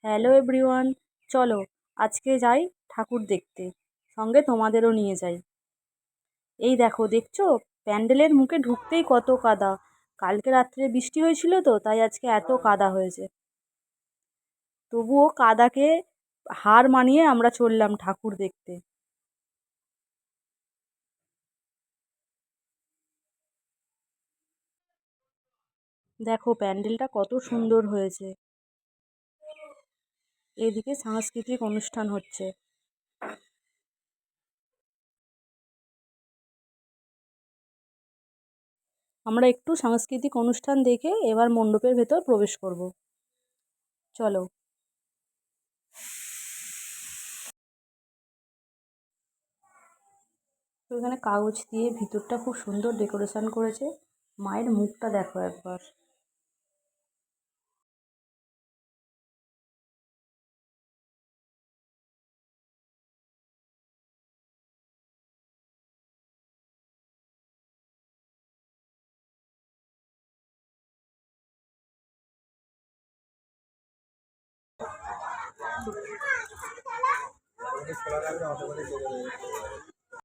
Hello everyone, চলো আজকে যাই ঠাকুর দেখতে, সঙ্গে তোমাদেরও নিয়ে যাই। এই দেখো, দেখছো? প্যান্ডেলের মুখে ঢুকতেই কত কাদা। কালকে রাত্রে বৃষ্টি হয়েছিল তো, তাই আজকে এত কাদা হয়েছে। তবুও কাদাকে হার মানিয়ে আমরা চললাম ঠাকুর দেখতে। দেখো প্যান্ডেলটা কত সুন্দর হয়েছে। এদিকে সাংস্কৃতিক অনুষ্ঠান হচ্ছে। আমরা একটু সাংস্কৃতিক অনুষ্ঠান দেখে এবার মণ্ডপের ভেতর প্রবেশ করব। চলো। তো এখানে কাগজ দিয়ে ভিতরটা খুব সুন্দর ডেকোরেশন করেছে। মায়ের মুখটা দেখো একবার।